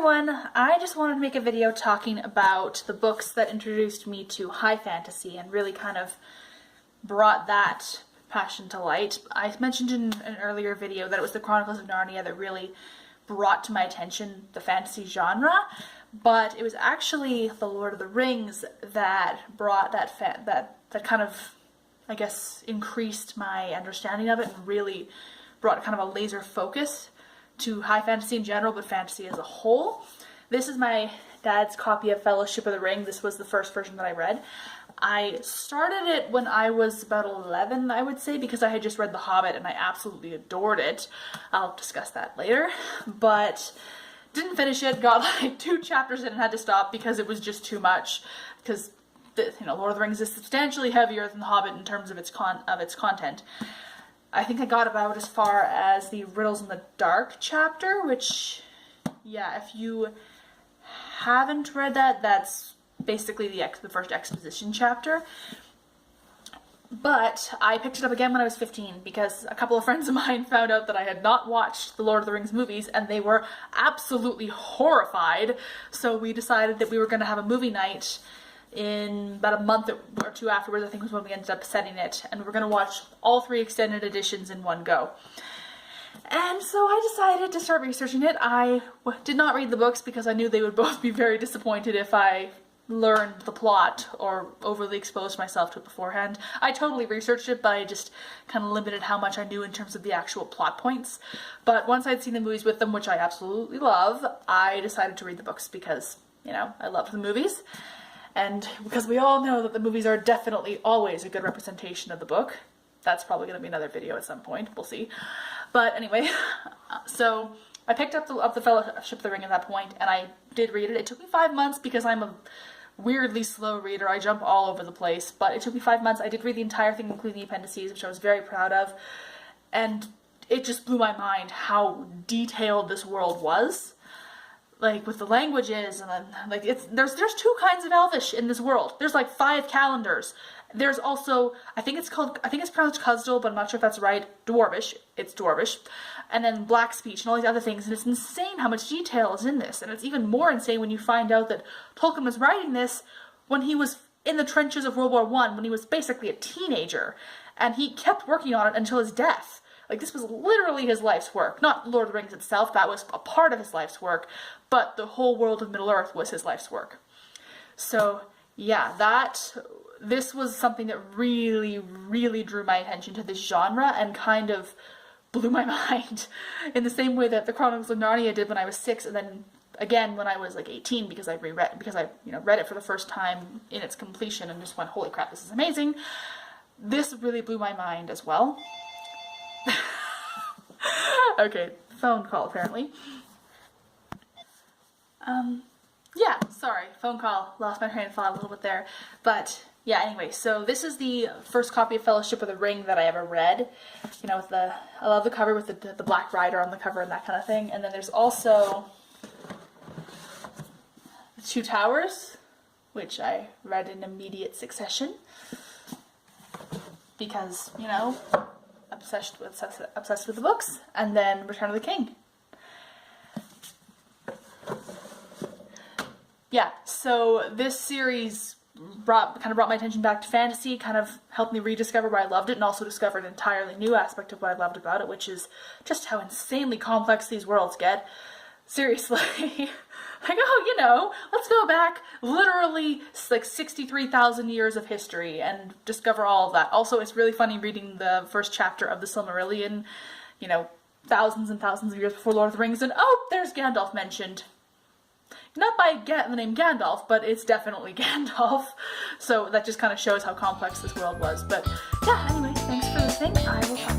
everyone, I just wanted to make a video talking about the books that introduced me to high fantasy and really kind of brought that passion to light. I mentioned in an earlier video that it was the Chronicles of Narnia that really brought to my attention the fantasy genre, but it was actually the Lord of the Rings that brought that kind of, I guess, increased my understanding of it and really brought kind of a laser focus to high fantasy in general, but fantasy as a whole. This is my dad's copy of Fellowship of the Ring. This was the first version that I read. I started it when I was about 11, I would say, because I had just read The Hobbit and I absolutely adored it. I'll discuss that later, but didn't finish it, got like 2 chapters in and had to stop because it was just too much, because Lord of the Rings is substantially heavier than The Hobbit in terms of its content. I think I got about as far as the Riddles in the Dark chapter, which, yeah, if you haven't read that, that's basically the first exposition chapter. But I picked it up again when I was 15 because a couple of friends of mine found out that I had not watched the Lord of the Rings movies and they were absolutely horrified. So we decided that we were going to have a movie night in about a month or 2 afterwards, I think was when we ended up setting it, and we're going to watch all 3 extended editions in one go. And so I decided to start researching it. I did not read the books because I knew they would both be very disappointed if I learned the plot or overly exposed myself to it beforehand. I totally researched it, but I just kind of limited how much I knew in terms of the actual plot points. But once I'd seen the movies with them, which I absolutely love, I decided to read the books because, I loved the movies. And because we all know that the movies are definitely always a good representation of the book. That's probably going to be another video at some point, we'll see. But anyway, so I picked up the Fellowship of the Ring at that point, and I did read it. It took me 5 months because I'm a weirdly slow reader. I jump all over the place, but it took me 5 months. I did read the entire thing, including the appendices, which I was very proud of. And it just blew my mind how detailed this world was. Like with the languages and then there's 2 kinds of Elvish in this world. There's like 5 calendars. There's also, I think it's pronounced Khuzdul, but I'm not sure if that's right. Dwarvish. It's Dwarvish. And then Black Speech and all these other things. And it's insane how much detail is in this. And it's even more insane when you find out that Tolkien was writing this when he was in the trenches of World War I, when he was basically a teenager. And he kept working on it until his death. Like, this was literally his life's work. Not Lord of the Rings itself, that was a part of his life's work, but the whole world of Middle-earth was his life's work. So, yeah, this was something that really, really drew my attention to this genre and kind of blew my mind in the same way that the Chronicles of Narnia did when I was 6, and then again when I was like 18 because I read it for the first time in its completion and just went, holy crap, this is amazing. This really blew my mind as well. Okay, phone call apparently. Yeah, sorry, phone call. Lost my train of thought a little bit there. But yeah, anyway, so this is the first copy of Fellowship of the Ring that I ever read. I love the cover with the Black Rider on the cover and that kind of thing. And then there's also The Two Towers, which I read in immediate succession. Because, obsessed with the books, and then Return of the King. Yeah, so this series brought my attention back to fantasy, kind of helped me rediscover why I loved it, and also discover an entirely new aspect of what I loved about it, which is just how insanely complex these worlds get. Seriously. Let's go back literally like 63,000 years of history and discover all of that. Also, it's really funny reading the first chapter of the Silmarillion, thousands and thousands of years before Lord of the Rings, and oh, there's Gandalf mentioned. Not by the name Gandalf, but it's definitely Gandalf. So that just kind of shows how complex this world was. But yeah, anyway, thanks for listening. I will talk